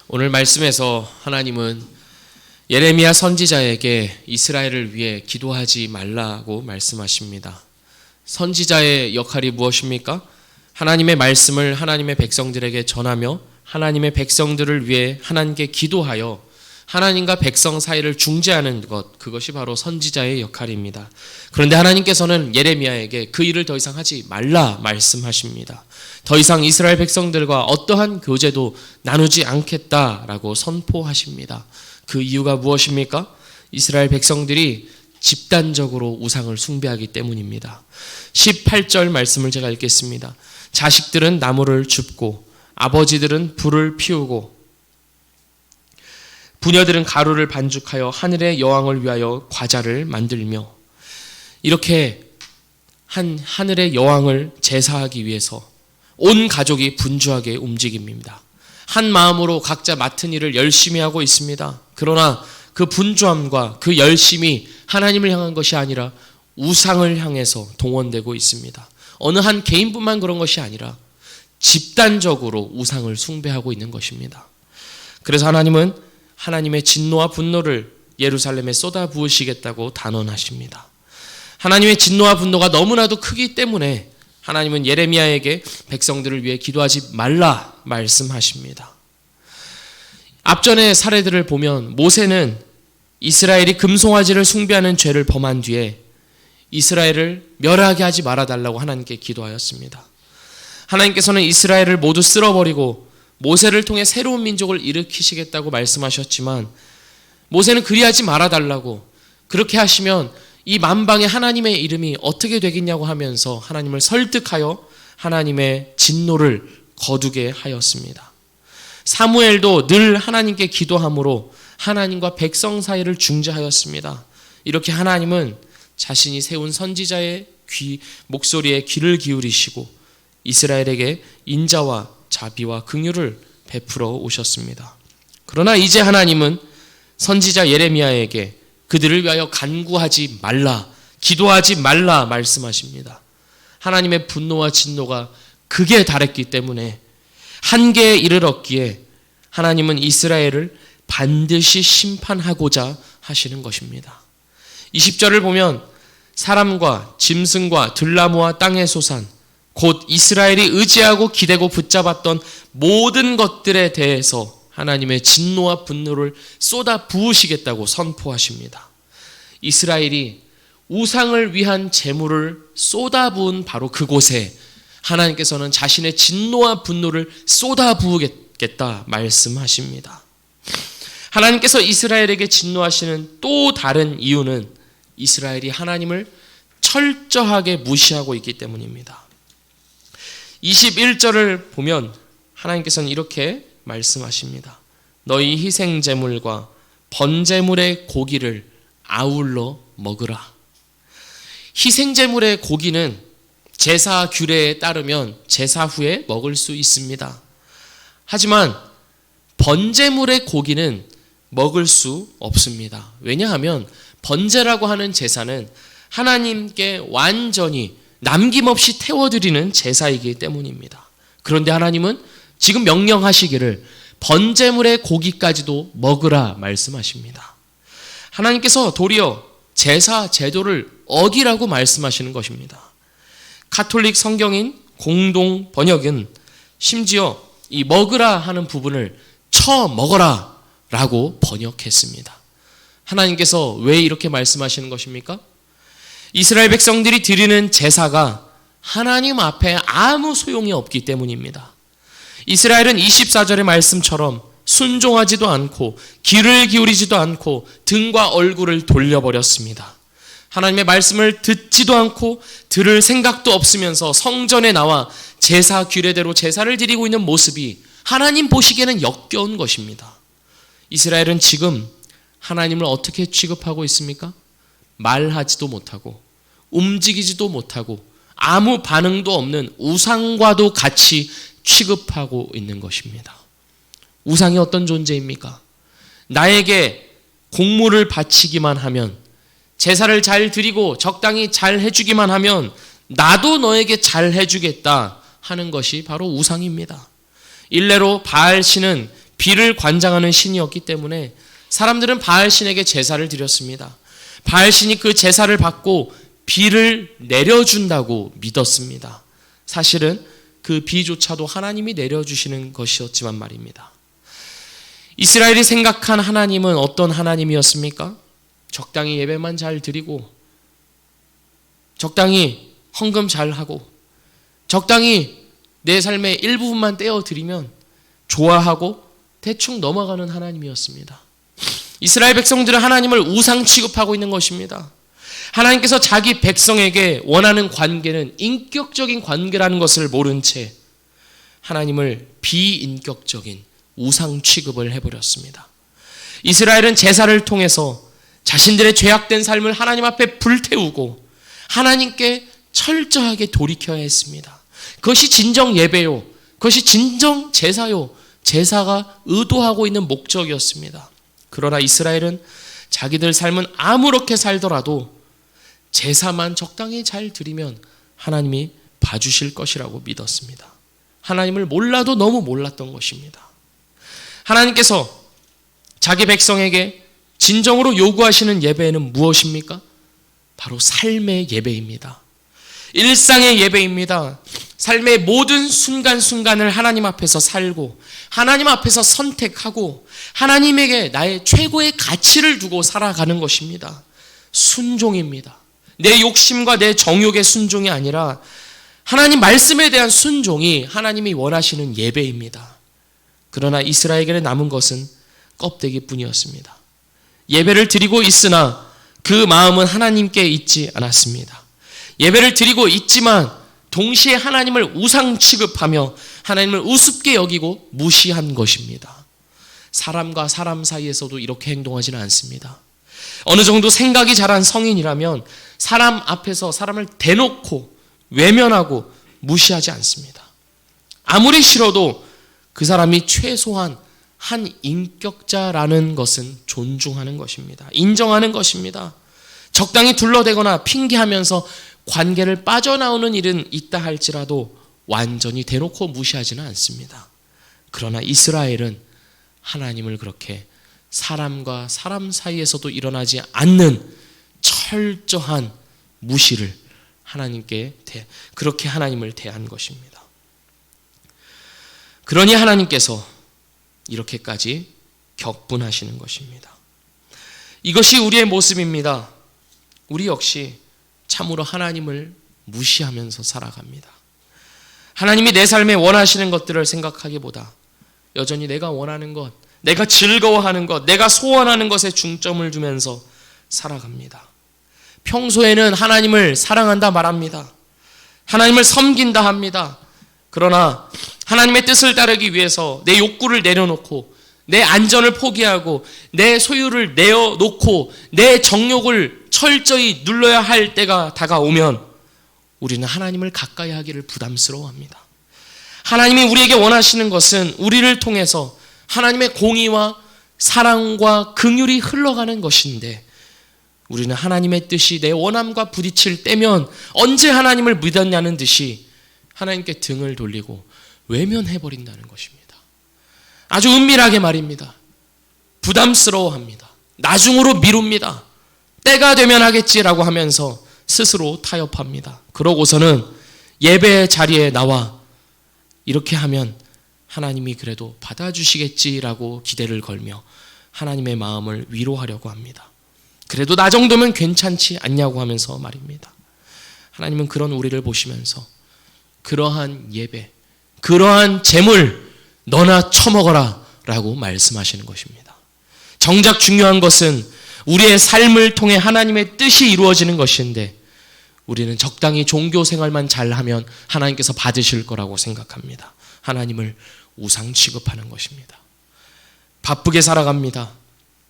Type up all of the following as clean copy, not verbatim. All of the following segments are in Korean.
오늘 말씀에서 하나님은 예레미야 선지자에게 이스라엘을 위해 기도하지 말라고 말씀하십니다. 선지자의 역할이 무엇입니까? 하나님의 말씀을 하나님의 백성들에게 전하며 하나님의 백성들을 위해 하나님께 기도하여 하나님과 백성 사이를 중재하는 것, 그것이 바로 선지자의 역할입니다. 그런데 하나님께서는 예레미야에게 그 일을 더 이상 하지 말라 말씀하십니다. 더 이상 이스라엘 백성들과 어떠한 교제도 나누지 않겠다라고 선포하십니다. 그 이유가 무엇입니까? 이스라엘 백성들이 집단적으로 우상을 숭배하기 때문입니다. 18절 말씀을 제가 읽겠습니다. 자식들은 나무를 줍고 아버지들은 불을 피우고 부녀들은 가루를 반죽하여 하늘의 여왕을 위하여 과자를 만들며, 이렇게 하늘의 여왕을 제사하기 위해서 온 가족이 분주하게 움직입니다. 한 마음으로 각자 맡은 일을 열심히 하고 있습니다. 그러나 그 분주함과 그 열심이 하나님을 향한 것이 아니라 우상을 향해서 동원되고 있습니다. 어느 한 개인뿐만 그런 것이 아니라 집단적으로 우상을 숭배하고 있는 것입니다. 그래서 하나님은 하나님의 진노와 분노를 예루살렘에 쏟아 부으시겠다고 단언하십니다. 하나님의 진노와 분노가 너무나도 크기 때문에 하나님은 예레미야에게 백성들을 위해 기도하지 말라 말씀하십니다. 앞전의 사례들을 보면 모세는 이스라엘이 금송아지를 숭배하는 죄를 범한 뒤에 이스라엘을 멸하게 하지 말아달라고 하나님께 기도하였습니다. 하나님께서는 이스라엘을 모두 쓸어버리고 모세를 통해 새로운 민족을 일으키시겠다고 말씀하셨지만 모세는 그리하지 말아달라고, 그렇게 하시면 이 만방의 하나님의 이름이 어떻게 되겠냐고 하면서 하나님을 설득하여 하나님의 진노를 거두게 하였습니다. 사무엘도 늘 하나님께 기도함으로 하나님과 백성 사이를 중재하였습니다. 이렇게 하나님은 자신이 세운 선지자의 목소리에 귀를 기울이시고 이스라엘에게 인자와 자비와 긍휼을 베풀어 오셨습니다. 그러나 이제 하나님은 선지자 예레미야에게 그들을 위하여 간구하지 말라, 기도하지 말라 말씀하십니다. 하나님의 분노와 진노가 극에 달했기 때문에 한계에 이르렀기에 하나님은 이스라엘을 반드시 심판하고자 하시는 것입니다. 20절을 보면 사람과 짐승과 들나무와 땅의 소산, 곧 이스라엘이 의지하고 기대고 붙잡았던 모든 것들에 대해서 하나님의 진노와 분노를 쏟아 부으시겠다고 선포하십니다. 이스라엘이 우상을 위한 재물을 쏟아 부은 바로 그곳에 하나님께서는 자신의 진노와 분노를 쏟아 부으겠다 말씀하십니다. 하나님께서 이스라엘에게 진노하시는 또 다른 이유는 이스라엘이 하나님을 철저하게 무시하고 있기 때문입니다. 21절을 보면 하나님께서는 이렇게 말씀하십니다. 너희 희생제물과 번제물의 고기를 아울러 먹으라. 희생제물의 고기는 제사 규례에 따르면 제사 후에 먹을 수 있습니다. 하지만 번제물의 고기는 먹을 수 없습니다. 왜냐하면 번제라고 하는 제사는 하나님께 완전히 남김없이 태워드리는 제사이기 때문입니다. 그런데 하나님은 지금 명령하시기를 번제물의 고기까지도 먹으라 말씀하십니다. 하나님께서 도리어 제사 제도를 어기라고 말씀하시는 것입니다. 가톨릭 성경인 공동 번역은 심지어 이 먹으라 하는 부분을 처먹어라 라고 번역했습니다. 하나님께서 왜 이렇게 말씀하시는 것입니까? 이스라엘 백성들이 드리는 제사가 하나님 앞에 아무 소용이 없기 때문입니다. 이스라엘은 24절의 말씀처럼 순종하지도 않고 귀를 기울이지도 않고 등과 얼굴을 돌려버렸습니다. 하나님의 말씀을 듣지도 않고 들을 생각도 없으면서 성전에 나와 제사 규례대로 제사를 드리고 있는 모습이 하나님 보시기에는 역겨운 것입니다. 이스라엘은 지금 하나님을 어떻게 취급하고 있습니까? 말하지도 못하고 움직이지도 못하고 아무 반응도 없는 우상과도 같이 취급하고 있는 것입니다. 우상이 어떤 존재입니까? 나에게 공물을 바치기만 하면, 제사를 잘 드리고 적당히 잘 해주기만 하면 나도 너에게 잘 해주겠다 하는 것이 바로 우상입니다. 일례로 바알 신은 비를 관장하는 신이었기 때문에 사람들은 바알신에게 제사를 드렸습니다. 바알신이 그 제사를 받고 비를 내려준다고 믿었습니다. 사실은 그 비조차도 하나님이 내려주시는 것이었지만 말입니다. 이스라엘이 생각한 하나님은 어떤 하나님이었습니까? 적당히 예배만 잘 드리고, 적당히 헌금 잘 하고, 적당히 내 삶의 일부분만 떼어드리면 좋아하고 대충 넘어가는 하나님이었습니다. 이스라엘 백성들은 하나님을 우상 취급하고 있는 것입니다. 하나님께서 자기 백성에게 원하는 관계는 인격적인 관계라는 것을 모른 채 하나님을 비인격적인 우상 취급을 해버렸습니다. 이스라엘은 제사를 통해서 자신들의 죄악된 삶을 하나님 앞에 불태우고 하나님께 철저하게 돌이켜야 했습니다. 그것이 진정 예배요, 그것이 진정 제사요, 제사가 의도하고 있는 목적이었습니다. 그러나 이스라엘은 자기들 삶은 아무렇게 살더라도 제사만 적당히 잘 드리면 하나님이 봐주실 것이라고 믿었습니다. 하나님을 몰라도 너무 몰랐던 것입니다. 하나님께서 자기 백성에게 진정으로 요구하시는 예배는 무엇입니까? 바로 삶의 예배입니다. 일상의 예배입니다. 삶의 모든 순간순간을 하나님 앞에서 살고 하나님 앞에서 선택하고 하나님에게 나의 최고의 가치를 두고 살아가는 것입니다. 순종입니다. 내 욕심과 내 정욕의 순종이 아니라 하나님 말씀에 대한 순종이 하나님이 원하시는 예배입니다. 그러나 이스라엘에게 남은 것은 껍데기뿐이었습니다. 예배를 드리고 있으나 그 마음은 하나님께 있지 않았습니다. 예배를 드리고 있지만 동시에 하나님을 우상 취급하며 하나님을 우습게 여기고 무시한 것입니다. 사람과 사람 사이에서도 이렇게 행동하지는 않습니다. 어느 정도 생각이 자란 성인이라면 사람 앞에서 사람을 대놓고 외면하고 무시하지 않습니다. 아무리 싫어도 그 사람이 최소한 한 인격자라는 것은 존중하는 것입니다. 인정하는 것입니다. 적당히 둘러대거나 핑계하면서 관계를 빠져나오는 일은 있다 할지라도 완전히 대놓고 무시하지는 않습니다. 그러나 이스라엘은 하나님을 그렇게 사람과 사람 사이에서도 일어나지 않는 철저한 무시를 하나님께 그렇게 하나님을 대한 것입니다. 그러니 하나님께서 이렇게까지 격분하시는 것입니다. 이것이 우리의 모습입니다. 우리 역시 참으로 하나님을 무시하면서 살아갑니다. 하나님이 내 삶에 원하시는 것들을 생각하기보다 여전히 내가 원하는 것, 내가 즐거워하는 것, 내가 소원하는 것에 중점을 두면서 살아갑니다. 평소에는 하나님을 사랑한다 말합니다. 하나님을 섬긴다 합니다. 그러나 하나님의 뜻을 따르기 위해서 내 욕구를 내려놓고 내 안전을 포기하고 내 소유를 내어놓고 내 정욕을 철저히 눌러야 할 때가 다가오면 우리는 하나님을 가까이 하기를 부담스러워합니다. 하나님이 우리에게 원하시는 것은 우리를 통해서 하나님의 공의와 사랑과 긍휼이 흘러가는 것인데 우리는 하나님의 뜻이 내 원함과 부딪힐 때면 언제 하나님을 믿었냐는 듯이 하나님께 등을 돌리고 외면해버린다는 것입니다. 아주 은밀하게 말입니다. 부담스러워합니다. 나중으로 미룹니다. 때가 되면 하겠지라고 하면서 스스로 타협합니다. 그러고서는 예배 자리에 나와 이렇게 하면 하나님이 그래도 받아주시겠지라고 기대를 걸며 하나님의 마음을 위로하려고 합니다. 그래도 나 정도면 괜찮지 않냐고 하면서 말입니다. 하나님은 그런 우리를 보시면서 그러한 예배, 그러한 재물 너나 처먹어라 라고 말씀하시는 것입니다. 정작 중요한 것은 우리의 삶을 통해 하나님의 뜻이 이루어지는 것인데 우리는 적당히 종교 생활만 잘하면 하나님께서 받으실 거라고 생각합니다. 하나님을 우상 취급하는 것입니다. 바쁘게 살아갑니다.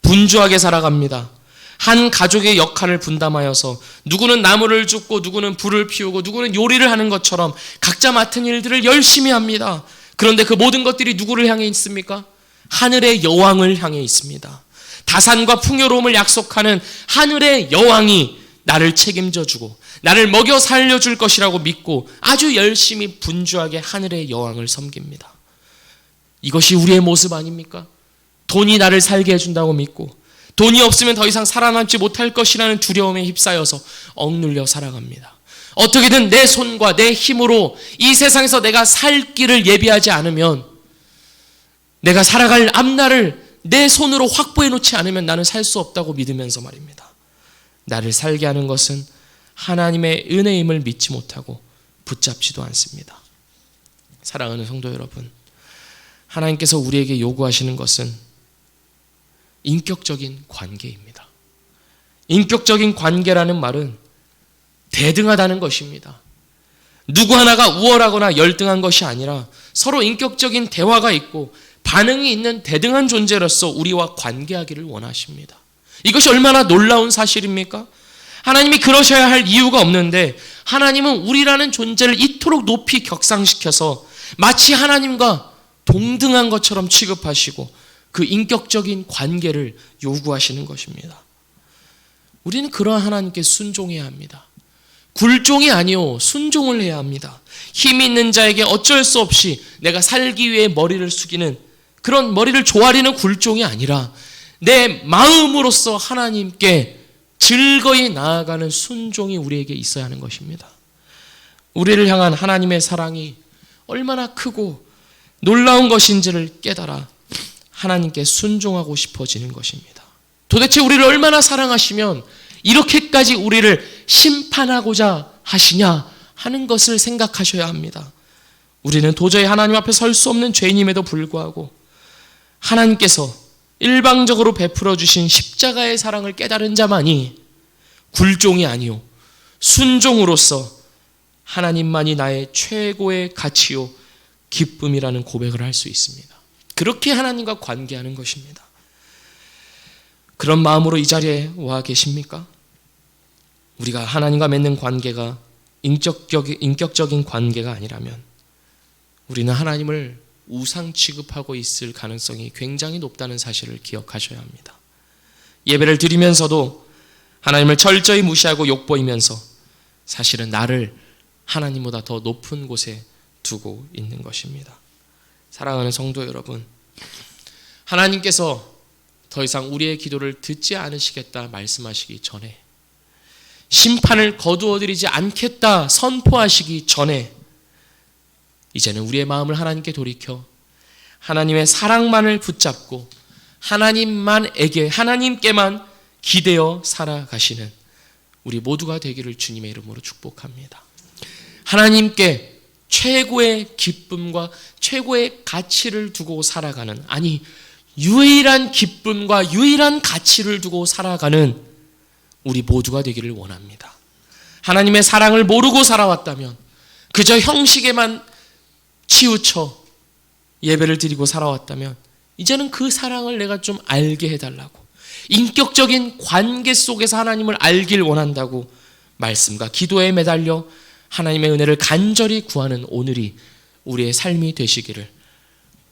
분주하게 살아갑니다. 한 가족의 역할을 분담하여서 누구는 나무를 줍고 누구는 불을 피우고 누구는 요리를 하는 것처럼 각자 맡은 일들을 열심히 합니다. 그런데 그 모든 것들이 누구를 향해 있습니까? 하늘의 여왕을 향해 있습니다. 다산과 풍요로움을 약속하는 하늘의 여왕이 나를 책임져주고 나를 먹여 살려줄 것이라고 믿고 아주 열심히 분주하게 하늘의 여왕을 섬깁니다. 이것이 우리의 모습 아닙니까? 돈이 나를 살게 해준다고 믿고 돈이 없으면 더 이상 살아남지 못할 것이라는 두려움에 휩싸여서 억눌려 살아갑니다. 어떻게든 내 손과 내 힘으로 이 세상에서 내가 살 길을 예비하지 않으면, 내가 살아갈 앞날을 내 손으로 확보해 놓지 않으면 나는 살 수 없다고 믿으면서 말입니다. 나를 살게 하는 것은 하나님의 은혜임을 믿지 못하고 붙잡지도 않습니다. 사랑하는 성도 여러분, 하나님께서 우리에게 요구하시는 것은 인격적인 관계입니다. 인격적인 관계라는 말은 대등하다는 것입니다. 누구 하나가 우월하거나 열등한 것이 아니라 서로 인격적인 대화가 있고 반응이 있는 대등한 존재로서 우리와 관계하기를 원하십니다. 이것이 얼마나 놀라운 사실입니까? 하나님이 그러셔야 할 이유가 없는데 하나님은 우리라는 존재를 이토록 높이 격상시켜서 마치 하나님과 동등한 것처럼 취급하시고 그 인격적인 관계를 요구하시는 것입니다. 우리는 그러한 하나님께 순종해야 합니다. 굴종이 아니요 순종을 해야 합니다. 힘이 있는 자에게 어쩔 수 없이 내가 살기 위해 머리를 숙이는 그런 머리를 조아리는 굴종이 아니라 내 마음으로서 하나님께 즐거이 나아가는 순종이 우리에게 있어야 하는 것입니다. 우리를 향한 하나님의 사랑이 얼마나 크고 놀라운 것인지를 깨달아 하나님께 순종하고 싶어지는 것입니다. 도대체 우리를 얼마나 사랑하시면 이렇게까지 우리를 심판하고자 하시냐 하는 것을 생각하셔야 합니다. 우리는 도저히 하나님 앞에 설 수 없는 죄인임에도 불구하고 하나님께서 일방적으로 베풀어 주신 십자가의 사랑을 깨달은 자만이 굴종이 아니요 순종으로서 하나님만이 나의 최고의 가치요 기쁨이라는 고백을 할 수 있습니다. 그렇게 하나님과 관계하는 것입니다. 그런 마음으로 이 자리에 와 계십니까? 우리가 하나님과 맺는 관계가 인격적인 관계가 아니라면 우리는 하나님을 우상 취급하고 있을 가능성이 굉장히 높다는 사실을 기억하셔야 합니다. 예배를 드리면서도 하나님을 철저히 무시하고 욕보이면서 사실은 나를 하나님보다 더 높은 곳에 두고 있는 것입니다. 사랑하는 성도 여러분, 하나님께서 더 이상 우리의 기도를 듣지 않으시겠다 말씀하시기 전에, 심판을 거두어들이지 않겠다 선포하시기 전에 이제는 우리의 마음을 하나님께 돌이켜 하나님의 사랑만을 붙잡고 하나님께만 기대어 살아가시는 우리 모두가 되기를 주님의 이름으로 축복합니다. 하나님께 최고의 기쁨과 최고의 가치를 두고 살아가는, 아니 유일한 기쁨과 유일한 가치를 두고 살아가는 우리 모두가 되기를 원합니다. 하나님의 사랑을 모르고 살아왔다면, 그저 형식에만 치우쳐 예배를 드리고 살아왔다면 이제는 그 사랑을 내가 좀 알게 해달라고, 인격적인 관계 속에서 하나님을 알길 원한다고 말씀과 기도에 매달려 하나님의 은혜를 간절히 구하는 오늘이 우리의 삶이 되시기를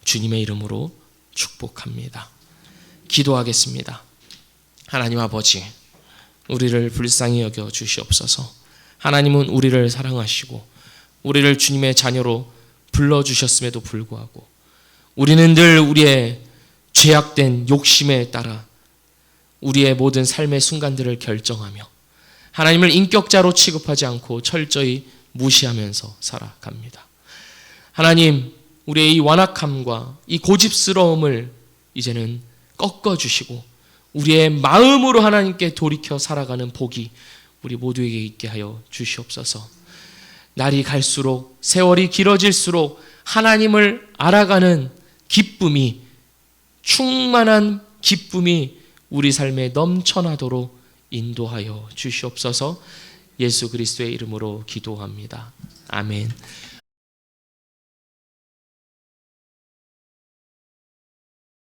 주님의 이름으로 축복합니다. 기도하겠습니다. 하나님 아버지, 우리를 불쌍히 여겨 주시옵소서. 하나님은 우리를 사랑하시고 우리를 주님의 자녀로 불러주셨음에도 불구하고 우리는 늘 우리의 죄악된 욕심에 따라 우리의 모든 삶의 순간들을 결정하며 하나님을 인격자로 취급하지 않고 철저히 무시하면서 살아갑니다. 하나님, 우리의 이 완악함과 이 고집스러움을 이제는 꺾어주시고 우리의 마음으로 하나님께 돌이켜 살아가는 복이 우리 모두에게 있게 하여 주시옵소서. 날이 갈수록, 세월이 길어질수록 하나님을 알아가는 기쁨이, 충만한 기쁨이 우리 삶에 넘쳐나도록 인도하여 주시옵소서. 예수 그리스도의 이름으로 기도합니다. 아멘.